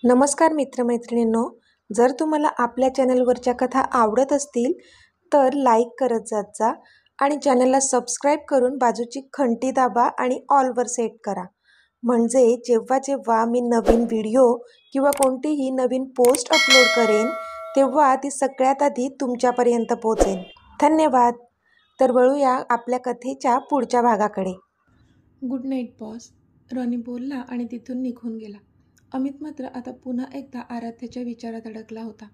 नमस्कार मित्रमैत्रिणींनो, जर तुम्हाला आपल्या चॅनलवरच्या कथा आवडत असतील तर लाईक करत जात जा आणि चॅनलला सबस्क्राईब करून बाजूची घंटी दाबा आणि ऑलवर सेट करा. म्हणजे जेव्हा जेव्हा मी नवीन व्हिडिओ किंवा कोणतीही नवीन पोस्ट अपलोड करेन तेव्हा ती सगळ्यात आधी तुमच्यापर्यंत पोहोचेल. धन्यवाद. तर वळूया आपल्या कथेच्या पुढच्या भागाकडे. गुड नाईट बॉस, रॉनी बोलला आणि तिथून निघून गेला. अमित मात्र आता पुन्हा एकदा आराध्याच्या विचारात अडकला होता.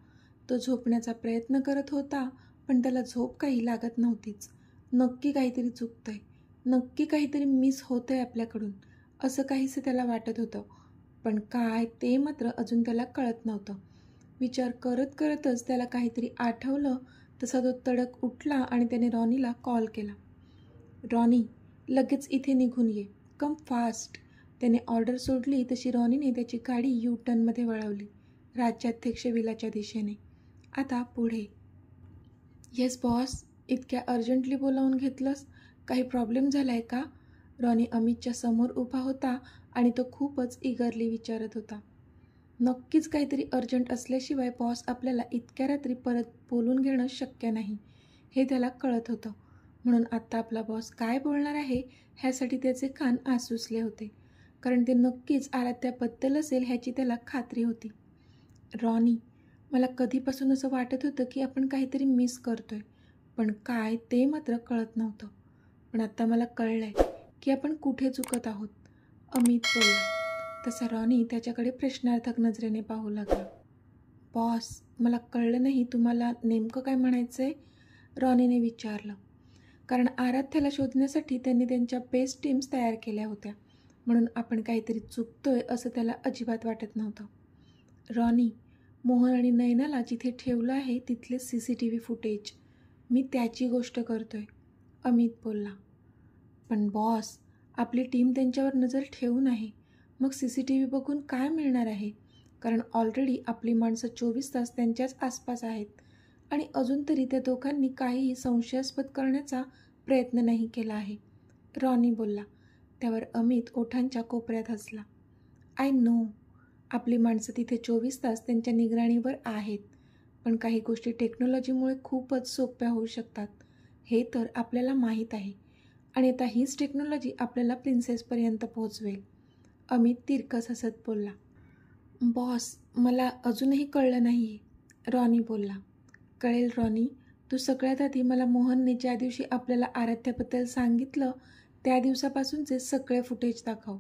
तो झोपण्याचा प्रयत्न करत होता, पण त्याला झोप काही लागत नव्हतीच. नक्की काहीतरी चुकतंय, नक्की काहीतरी मिस होतंय आपल्याकडून, असं काहीसं त्याला वाटत होतं. पण काय ते मात्र अजून त्याला कळत नव्हतं. विचार करत करतच त्याला काहीतरी आठवलं. तसा तो तडक उठला आणि त्याने रॉनीला कॉल केला. रॉनी, लगेच इथे निघून ये, कम फास्ट. त्याने ऑर्डर सोडली तशी रॉनीने त्याची गाडी यू टर्नमध्ये वळवली, राज्याध्यक्ष विलाच्या दिशेने. आता पुढे. येस बॉस, इतक्या अर्जंटली बोलावून घेतलंस, काही प्रॉब्लेम झाला आहे का? रॉनी अमितच्या समोर उभा होता आणि तो खूपच इगरली विचारत होता. नक्कीच काहीतरी अर्जंट असल्याशिवाय बॉस आपल्याला इतक्या रात्री परत बोलून घेणं शक्य नाही, हे त्याला कळत होतं. म्हणून आत्ता आपला बॉस काय बोलणार आहे ह्यासाठी त्याचे कान आसुसले होते, कारण ते नक्कीच आराध्याबद्दल असेल ह्याची त्याला खात्री होती. रॉनी, मला कधीपासून असं वाटत होतं की आपण काहीतरी मिस करतोय, पण काय ते मात्र कळत नव्हतं. पण आता मला कळलंय की आपण कुठे चुकत आहोत, अमित बोलला. तसा रॉनी त्याच्याकडे प्रश्नार्थक नजरेने पाहू लागला. बॉस, मला कळलं नाही तुम्हाला नेमकं काय म्हणायचं आहे, रॉनीने विचारलं. कारण आराध्याला शोधण्यासाठी त्यांनी त्यांच्या बेस्ट टीम्स तयार केल्या होत्या, म्हणून आपण काहीतरी चुकतोय असं त्याला अजिबात वाटत नव्हतं. रॉनी, मोहन आणि नयनाला जिथे ठेवलं आहे तिथले CCTV फुटेज, मी त्याची गोष्ट करतोय, अमित बोलला. पण बॉस, आपली टीम त्यांच्यावर नजर ठेवून आहे, मग CCTV बघून काय मिळणार आहे? कारण ऑलरेडी आपली माणसं 24 तास त्यांच्याच आसपास आहेत आणि अजून तरी त्या दोघांनी काहीही संशयास्पद करण्याचा प्रयत्न नाही केला आहे, रॉनी बोलला. त्यावर अमित ओठांच्या कोपऱ्यात हसला. आय नो, आपली माणसं तिथे 24 तास त्यांच्या निगराणीवर आहेत, पण काही गोष्टी टेक्नॉलॉजीमुळे खूपच सोप्या होऊ शकतात, हे तर आपल्याला माहीत आहे. आणि आता हीच टेक्नॉलॉजी आपल्याला प्रिन्सेसपर्यंत पोहोचवेल, अमित तिरकस हसत बोलला. बॉस, मला अजूनही कळलं नाही आहे, रॉनी बोलला. कळेल रॉनी, तू सगळ्यात आधी मला मोहनने ज्या दिवशी आपल्याला आराध्याबद्दल सांगितलं त्या दिवसापासूनचे सगळे फुटेज दाखव,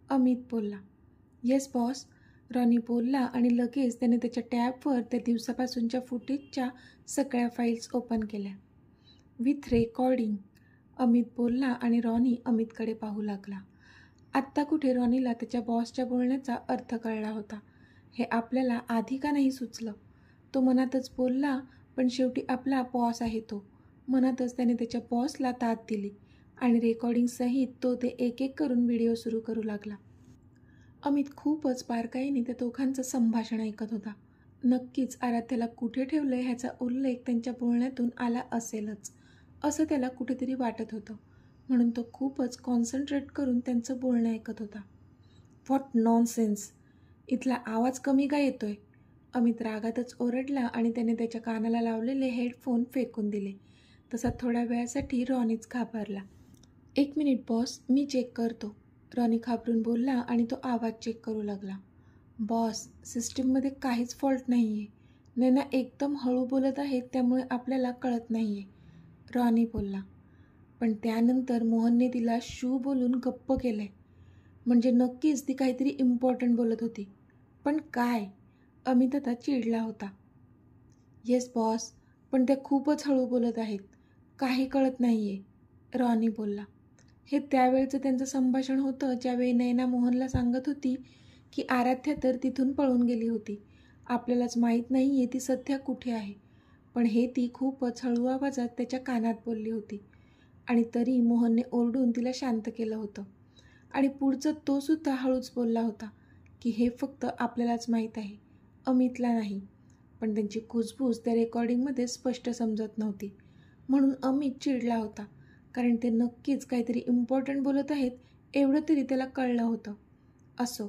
अमित बोलला. येस बॉस, रॉनी बोलला आणि लगेच त्याने त्याच्या टॅबवर त्या दिवसापासूनच्या फुटेजच्या सगळ्या फाईल्स ओपन केल्या. विथ रेकॉर्डिंग, अमित बोलला आणि रॉनी अमितकडे पाहू लागला. आत्ता कुठे रॉनीला त्याच्या बॉसच्या बोलण्याचा अर्थ कळला होता. हे आपल्याला आधी का नाही सुचलं? तो मनातच बोलला, पण शेवटी आपला बॉस आहे तो. मनातच त्याने त्याच्या बॉसला दाद दिली आणि रेकॉर्डिंगसहित तो ते एक एक करून व्हिडिओ सुरू करू लागला. अमित खूपच बारकाईने त्या दोघांचं संभाषण ऐकत होता. नक्कीच आराध्याला कुठे ठेवलंय ह्याचा उल्लेख त्यांच्या बोलण्यातून आला असेलच, असं त्याला कुठेतरी वाटत होतं. म्हणून तो खूपच कॉन्सन्ट्रेट करून त्यांचं बोलणं ऐकत होता. व्हॉट नॉनसेन्स, इथला आवाज कमी का येतोय, अमित रागातच ओरडला आणि त्याने त्याच्या कानाला लावलेले हेडफोन फेकून दिले. तसा थोड्या वेळासाठी रॉनीच घाबरला. 1 मिनिट बॉस, मी चेक करतो, रॉनी घाबरून बोलला आणि तो आवाज चेक करू लागला. बॉस, सिस्टीममध्ये काहीच फॉल्ट नाही आहे, नैना एकदम हळू बोलत आहेत त्यामुळे आपल्याला कळत नाही आहे, रॉनी बोलला. पण त्यानंतर मोहनने तिला शू बोलून गप्प केलंय, म्हणजे नक्कीच ती काहीतरी इम्पॉर्टंट बोलत होती. पण काय, अमित आता चिडला होता. येस बॉस, पण त्या खूपच हळू बोलत आहेत, काही कळत नाही आहे, रॉनी बोलला. हे त्यावेळचं त्यांचं संभाषण होतं ज्यावेळी नैना मोहनला सांगत होती की आराध्या तर तिथून पळून गेली होती, आपल्यालाच माहीत नाही आहे ती सध्या कुठे आहे. पण हे ती खूपच हळू आवाजात त्याच्या कानात बोलली होती आणि तरी मोहनने ओरडून तिला शांत केलं होतं. आणि पुढचं तो सुद्धा हळूच बोलला होता की हे फक्त आपल्यालाच माहीत आहे, अमितला नाही. पण त्यांची कुजबूज त्या रेकॉर्डिंगमध्ये स्पष्ट समजत नव्हती, म्हणून अमित चिडला होता, कारण ते नक्कीच काहीतरी इम्पॉर्टंट बोलत आहेत एवढं तरी त्याला कळलं होतं. असो,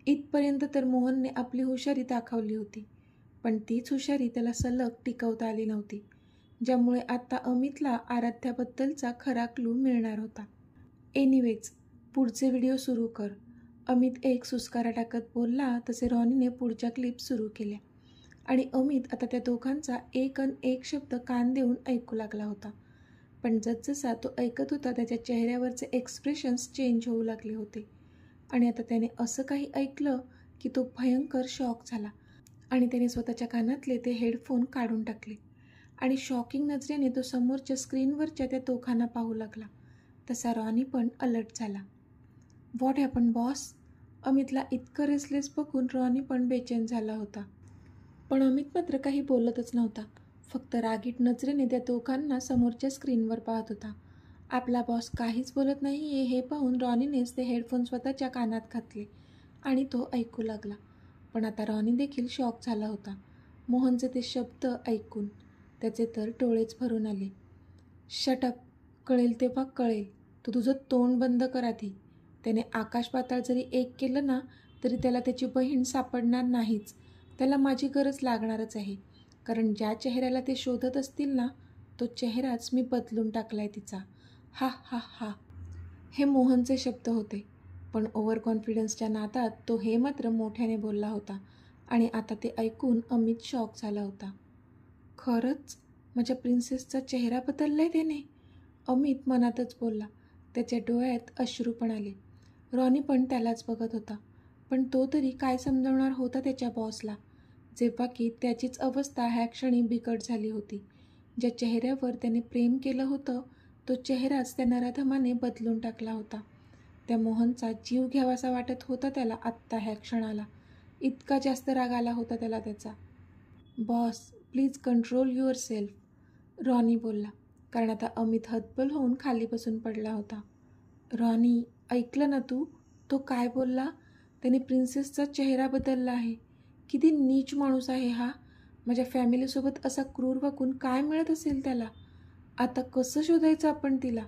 इथपर्यंत तर मोहनने आपली हुशारी दाखवली होती, पण तीच हुशारी त्याला सलग टिकवता आली नव्हती, ज्यामुळे आता अमितला आराध्याबद्दलचा खरा क्लू मिळणार होता. एनिवेज, पुढचे व्हिडिओ सुरू कर, अमित एक सुस्कारा टाकत बोलला. तसे रॉनीने पुढच्या क्लिप सुरू केल्या आणि अमित आता त्या दोघांचा एक अन एक शब्द कान देऊन ऐकू लागला होता. पण जसजसा तो ऐकत होता त्याच्या चेहऱ्यावरचे एक्सप्रेशन्स चेंज होऊ लागले होते आणि आता त्याने असं काही ऐकलं की तो भयंकर शॉक झाला आणि त्याने स्वतःच्या कानातले ते हेडफोन काढून टाकले आणि शॉकिंग नजरेने तो समोरच्या स्क्रीनवरच्या त्या दोघांना पाहू लागला. तसा रॉनी पण अलर्ट झाला. What happen boss? अमितला इतकं रेसलेस बघून रॉनी पण बेचैन झाला होता. पण अमित मात्र काही बोलतच नव्हता. फक्त रागीट नजरेने त्या दोघांना समोरच्या स्क्रीनवर पाहत होता. आपला बॉस काहीच बोलत नाही हे पाहून रॉनीनेच ते हेडफोन स्वतःच्या कानात घातले आणि तो ऐकू लागला. पण आता रॉनी देखील शॉक झाला होता मोहनचे ते शब्द ऐकून. त्याचे तर डोळेच भरून आले. शटअप, कळेल तेव्हा कळेल. तू तुझं तोंड बंद कर आधी. त्याने आकाश पाताळ जरी एक केलं ना तरी त्याला त्याची बहीण सापडणार नाहीच. त्याला माझी गरज लागणारच आहे, कारण ज्या चेहऱ्याला ते शोधत असतील ना तो चेहराच मी बदलून टाकलाय तिचा. हा हा हा. हे मोहनचे शब्द होते, पण ओव्हर कॉन्फिडन्सच्या नादात तो हे मात्र मोठ्याने बोलला होता आणि आता ते ऐकून अमित शॉक झाला होता. खरंच माझ्या प्रिन्सेसचा चेहरा बदललाय त्याने? अमित मनातच बोलला. त्याच्या डोळ्यात अश्रू पण आले. रॉनी पण त्यालाच बघत होता, पण तो तरी काय समजवणार होता त्याच्या बॉसला, जेव्हा की त्याचीच अवस्था ह्या क्षणी बिकट झाली होती. ज्या चेहऱ्यावर त्याने प्रेम केलं होतं तो चेहराच त्या नराधमाने बदलून टाकला होता. त्या मोहनचा जीव घ्यावासा वाटत होता त्याला आत्ता ह्या क्षणाला. इतका जास्त राग आला होता त्याला त्याचा. Boss please control your self, Ronnie बोलला, कारण आता अमित हतबल होऊन खाली बसून पडला होता. रॉनी, ऐकलं ना तू? तो काय बोलला? त्याने प्रिन्सेसचा चेहरा बदलला आहे. किती नीच माणूस आहे हा. माझ्या फॅमिलीसोबत असा क्रूर वागून काय मिळत असेल त्याला? आता कसं शोधायचं आपण तिला?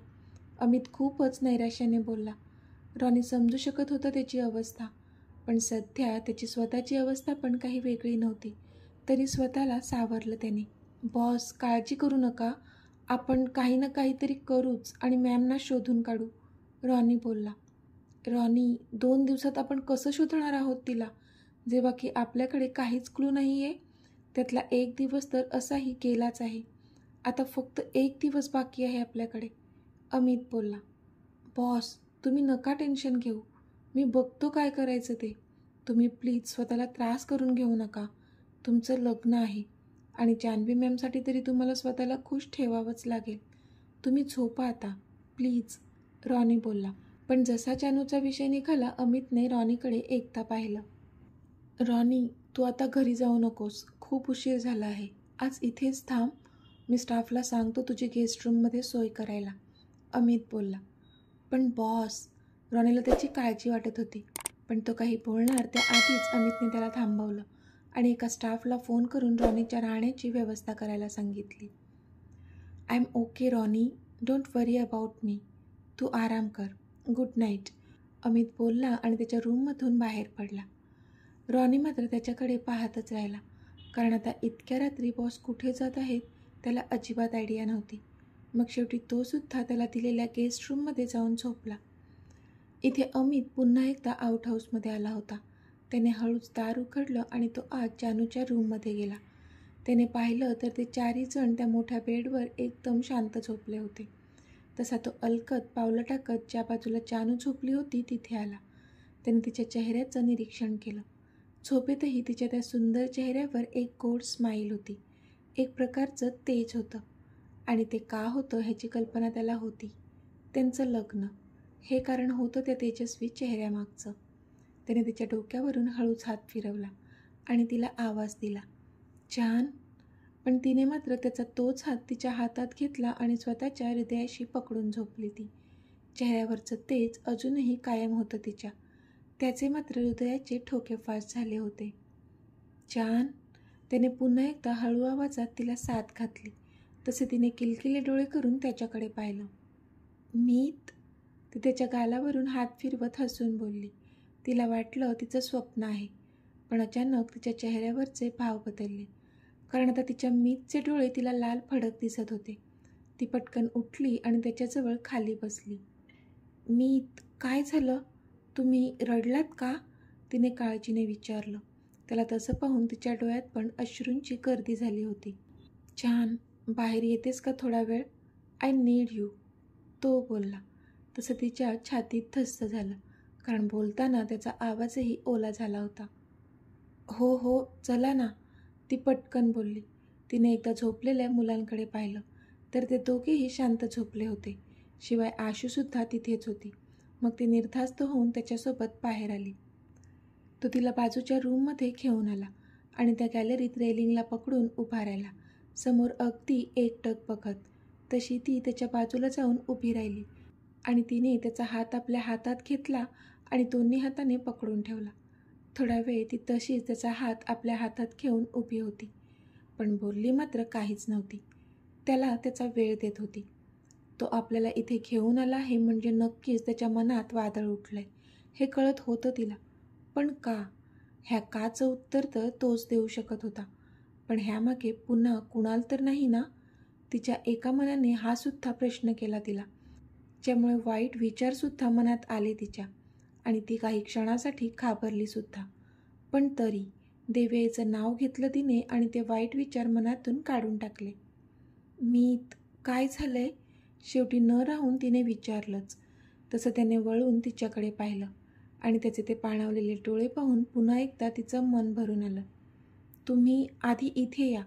अमित खूपच नैराश्याने बोलला. रॉनी समजू शकत होता त्याची अवस्था, पण सध्या त्याची स्वतःची अवस्था पण काही वेगळी नव्हती. तरी स्वतःला सावरलं त्याने. बॉस काळजी करू नका, आपण काही ना काहीतरी करूच आणि मॅमना शोधून काढू, रॉनी बोलला. रॉनी, 2 दिवसात आपण कसं शोधणार आहोत तिला, जेव्हा की आपल्याकडे काहीच क्लू नाही आहे? त्यातला 1 दिवस तर असाही गेलाच आहे. आता फक्त 1 दिवस बाकी आहे आपल्याकडे, अमित बोलला. बॉस तुम्ही नका टेन्शन घेऊ, मी बघतो काय करायचं ते. तुम्ही प्लीज स्वतःला त्रास करून घेऊ नका. तुमचं लग्न आहे आणि जान्हवी मॅमसाठी तरी तुम्हाला स्वतःला खुश ठेवावंच लागेल. तुम्ही झोपा आता प्लीज, रॉनी बोलला. पण जसा जानूचा विषय निघाला अमितने रॉनीकडे एकदा पाहिलं. रॉनी, तू आता घरी जाऊ नकोस, खूप उशीर झाला आहे. आज इथेच थांब, मी स्टाफला सांगतो तुझी गेस्ट रूममध्ये सोय करायला, अमित बोलला. पण बॉस, रॉनीला त्याची काळजी वाटत होती, पण तो काही बोलणार त्याआधीच अमितने त्याला थांबवलं आणि एका स्टाफला फोन करून रॉनीच्या राहण्याची व्यवस्था करायला सांगितली. I am okay Ronnie, don't worry about me. तू आराम कर, गुड नाईट, अमित बोलला आणि त्याच्या रूममधून बाहेर पडला. रॉनी मात्र त्याच्याकडे पाहतच राहिला, कारण आता इतक्या रात्री बॉस कुठे जात आहेत त्याला अजिबात आयडिया नव्हती. मग शेवटी तो सुद्धा त्याला दिलेल्या गेस्ट रूममध्ये जाऊन झोपला. इथे अमित पुन्हा एकदा आउट हाऊसमध्ये आला होता. त्याने हळूच दार उघडलं आणि तो आज जानूच्या रूममध्ये गेला. त्याने पाहिलं तर ते 4ही जण त्या मोठ्या बेडवर एकदम शांत झोपले होते. तसा तो अलगद पावलं टाकत ज्या बाजूला जानू झोपली होती तिथे आला. त्याने तिच्या चेहऱ्याचं निरीक्षण केलं. झोपेतही तिच्या त्या सुंदर चेहऱ्यावर एक गोड स्माईल होती. एक प्रकारचं तेज होतं आणि ते का होतं ह्याची कल्पना त्याला होती. त्यांचं लग्न हे कारण होतं त्या तेजस्वी चेहऱ्यामागचं. त्याने तिच्या डोक्यावरून हळूच हात फिरवला आणि तिला आवाज दिला, जान. पण तिने मात्र त्याचा तोच हात तिच्या हातात घेतला आणि स्वतःच्या हृदयाशी पकडून झोपली. ती चेहऱ्यावरचं तेज अजूनही कायम होतं तिच्या. त्याचे मात्र हृदयाचे ठोके फास्ट झाले होते. जान, त्याने पुन्हा एकदा हळू आवाजात तिला साथ घातली. तसे तिने किलकिले डोळे करून त्याच्याकडे पाहिलं. मीत, ती त्याच्या गालावरून हात फिरवत हसून बोलली. तिला वाटलं तिचं स्वप्न आहे. पण अचानक तिच्या चेहऱ्यावरचे भाव बदलले, कारण आता तिच्या मीतचे डोळे तिला लाल फडक दिसत होते. ती पटकन उठली आणि त्याच्याजवळ खाली बसली. मीत, काय झालं? तुम्ही रडलात का? तिने काळजीने विचारलं. त्याला तसं पाहून तिच्या डोळ्यात पण अश्रूंची गर्दी झाली होती. छान, बाहेर येतेस का थोडा वेळ? आय नीड यू, तो बोलला. तसं तिच्या छातीत धस्स झालं, कारण बोलताना त्याचा आवाजही ओला झाला होता. हो हो, चला ना, ती पटकन बोलली. तिने एकदा झोपलेल्या मुलांकडे पाहिलं तर ते दोघेही शांत झोपले होते. शिवाय आशूसुद्धा तिथेच होती. मग ती निर्धास्त होऊन त्याच्यासोबत बाहेर आली. तो तिला बाजूच्या रूममध्ये घेऊन आला आणि त्या गॅलरीत रेलिंगला पकडून उभा राहिला, समोर अगदी एकटक बघत. तशी ती त्याच्या बाजूला जाऊन उभी राहिली आणि तिने त्याचा हात आपल्या हातात घेतला आणि दोन्ही हाताने पकडून ठेवला. थोडा वेळ ती तशीच त्याचा हात आपल्या हातात घेऊन उभी होती, पण बोलली मात्र काहीच नव्हती. त्याला त्याचा वेळ देत होती. तो आपल्याला इथे घेऊन आला आहे म्हणजे नक्कीच त्याच्या मनात वादळ उठलंय, हे कळत होतं तिला. पण का? ह्या काचं उत्तर तर तोच देऊ शकत होता. पण ह्यामागे पुन्हा कुणाल तर नाही ना? तिच्या एका मनाने हा सुद्धा प्रश्न केला तिला, ज्यामुळे वाईट विचारसुद्धा मनात आले तिच्या, आणि ती काही क्षणासाठी घाबरली सुद्धा. पण तरी देवयाचं नाव घेतलं तिने आणि ते वाईट विचार मनातून काढून टाकले. मीत, काय झालंय? शेवटी न राहून तिने विचारलंच. तसं त्याने वळून तिच्याकडे पाहिलं आणि त्याचे ते पाणावलेले डोळे पाहून पुन्हा एकदा तिचं मन भरून आलं. तुम्ही आधी इथे या,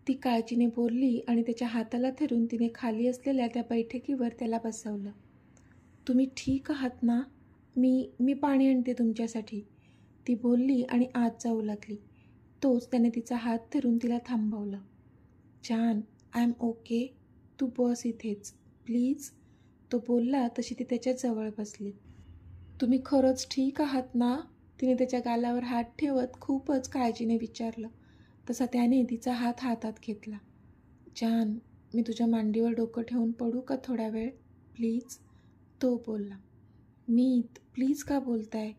ती काळजीने बोलली आणि त्याच्या हाताला धरून तिने खाली असलेल्या त्या बैठकीवर त्याला बसवलं. तुम्ही ठीक आहात ना? मी पाणी आणते तुमच्यासाठी, ती बोलली आणि आत जाऊ लागली. तोच त्याने तिचा हात धरून तिला थांबवलं. छान, आय एम ओके, तू बस इथेच प्लीज, तो बोलला. तशी ती त्याच्या जवळ बसली. तुम्ही खरंच ठीक आहात ना? तिने त्याच्या गालावर हात ठेवत खूपच काळजीने विचारलं. तसा त्याने तिचा हात हातात घेतला. छान, मी तुझ्या मांडीवर डोकं ठेवून पडू का थोडा वेळ प्लीज, तो बोलला. मीत, प्लीज का बोलताय?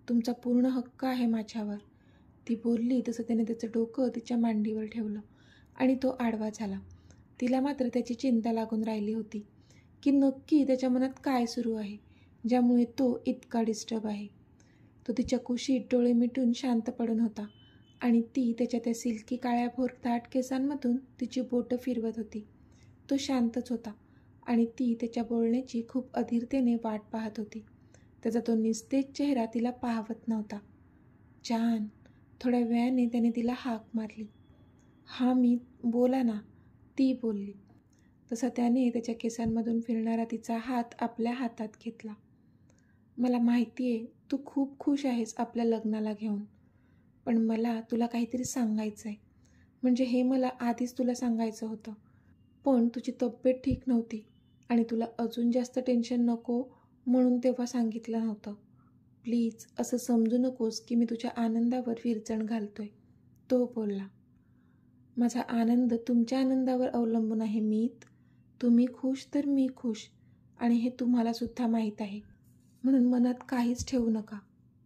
तुमचा पूर्ण हक्क आहे माझ्यावर, ती बोलली. तसं त्याने त्याचं डोकं तिच्या मांडीवर ठेवलं आणि तो आडवा झाला. तिला मात्र त्याची चिंता लागून राहिली होती की नक्की त्याच्या मनात काय सुरू आहे, ज्यामुळे तो इतका डिस्टर्ब आहे. तो तिच्या कुशीत डोळे मिटून शांत पडून होता आणि ती त्याच्या त्या सिल्की काळ्याभोर दाट केसांमधून तिची बोटं फिरवत होती. तो शांतच होता आणि ती त्याच्या बोलण्याची खूप अधीरतेने वाट पाहत होती. त्याचा तो निस्तेज चेहरा तिला पाहवत नव्हता. छान, थोड्या वेळाने त्याने तिला हाक मारली. हां मी, बोला ना, ती बोलली. तसा त्याने त्याच्या केसांमधून फिरणारा तिचा हात आपल्या हातात घेतला. मला माहिती आहे तू खूप खुश आहेस आपल्या लग्नाला घेऊन, पण मला तुला काहीतरी सांगायचं आहे. म्हणजे हे मला आधीच तुला सांगायचं होतं, पण तुझी तब्येत ठीक नव्हती आणि तुला अजून जास्त टेन्शन नको म्हणून तेव्हा सांगितलं नव्हतं. प्लीज असं समजू नकोस की मी तुझ्या आनंदावर विरजण घालतोय, तो बोलला. माझा आनंद तुमच्या आनंदावर अवलंबून आहे मीत. तुम्ही खुश तर मी खुश, आणि हे तुम्हालासुद्धा माहीत आहे. म्हणून मनात काहीच ठेवू नका,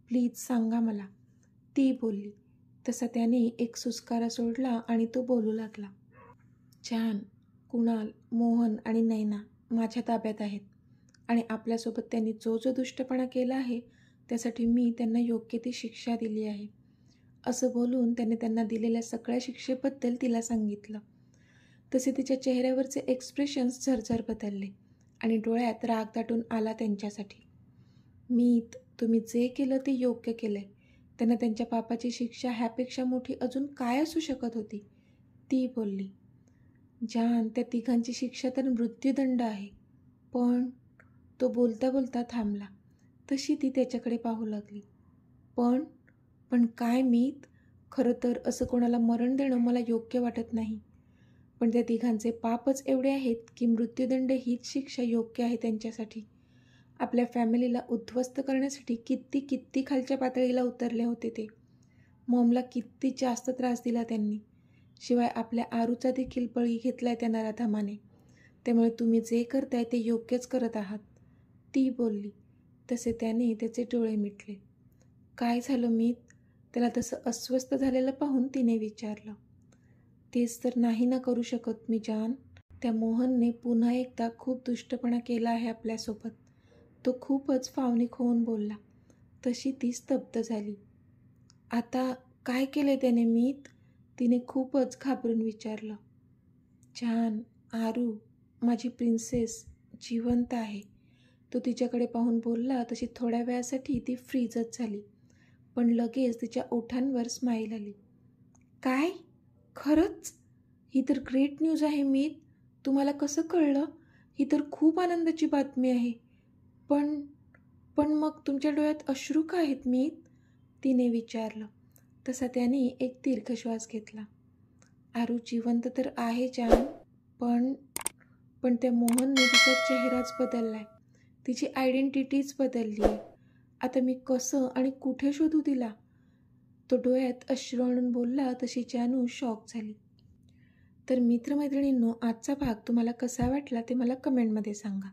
प्लीज सांगा मला, ती बोलली. तसा त्याने एक सुस्कारा सोडला आणि तो बोलू लागला. छान, कुणाल, मोहन आणि नैना माझ्या ताब्यात आहेत आणि आपल्यासोबत त्यांनी जो जो दुष्टपणा केला आहे त्यासाठी मी त्यांना योग्य ती शिक्षा दिली आहे. असं बोलून त्याने त्यांना दिलेल्या सगळ्या शिक्षेबद्दल तिला सांगितलं. तसे तिच्या चेहऱ्यावरचे एक्सप्रेशन्स झरझर बदलले आणि डोळ्यात राग दाटून आला त्यांच्यासाठी. मीत, तुम्ही जे केलं ते योग्य केलंय. त्यांना त्यांच्या पापाची शिक्षा ह्यापेक्षा मोठी अजून काय असू शकत होती, ती बोलली. जान, त्या तिघांची शिक्षा तर मृत्यूदंड आहे. पण, तो बोलता बोलता थांबला. तशी ती त्याच्याकडे पाहू लागली. पण काय मीत? खरं तर असं कोणाला मरण देणं मला योग्य वाटत नाही, पण त्या तिघांचे पापच एवढे आहेत की मृत्यूदंड हीच शिक्षा योग्य आहे त्यांच्यासाठी. आपल्या फॅमिलीला उद्ध्वस्त करण्यासाठी किती खालच्या पातळीला उतरले होते ते. मॉमला किती जास्त त्रास दिला त्यांनी. शिवाय आपल्या आरूचा देखील बळी घेतलाय त्या नराधमाने. त्यामुळे तुम्ही जे करताय ते योग्यच करत आहात, ती बोलली. तसे त्याने त्याचे डोळे मिटले. काय झालं मीत? त्याला तसं अस्वस्थ झालेलं पाहून तिने विचारलं. तेच तर नाही ना करू शकत मी जान. त्या मोहनने पुन्हा एकदा खूप दुष्टपणा केला आहे आपल्यासोबत. तो खूपच फावनिक होऊन बोलला. तशी ती स्तब्ध झाली. आता काय केले त्याने मीत? तिने खूपच घाबरून विचारलं. जान, आरू, माझी प्रिन्सेस जिवंत आहे. तो तिच्याकडे पाहून बोलला तशी थोड्या वेळासाठी ती फ्रीजच झाली. पण लगेच तिच्या ओठांवर स्माईल आली. काय? खरंच? ही तर ग्रेट न्यूज आहे मीत. तुम्हाला कसं कळलं? ही तर खूप आनंदाची बातमी आहे. पण पण मग तुमच्या डोळ्यात अश्रू का आहेत मीत? तिने विचारलं. तसा त्याने एक दीर्घ श्वास घेतला. आरू जिवंत तर आहे जान, पण त्या मोहनने तिचा चेहराच बदललाय. तिची आयडेंटिटीच बदलली आहे. आता मी कसं आणि कुठे शोधू तिला? तो डोळ्यात अश्रू आणून बोलला तशी जानू शॉक झाली. तर मित्रमैत्रिणींनो, आजचा भाग तुम्हाला कसा वाटला ते मला कमेंटमध्ये सांगा.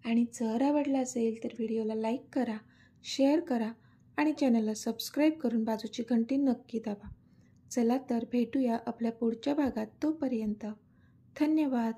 आणि जर आवडला असेल तर व्हिडिओला लाईक करा, शेअर करा आणि चॅनलला सबस्क्राईब करून बाजूची घंटी नक्की दाबा. चला तर भेटूया आपल्या पुढच्या भागात. तोपर्यंत धन्यवाद.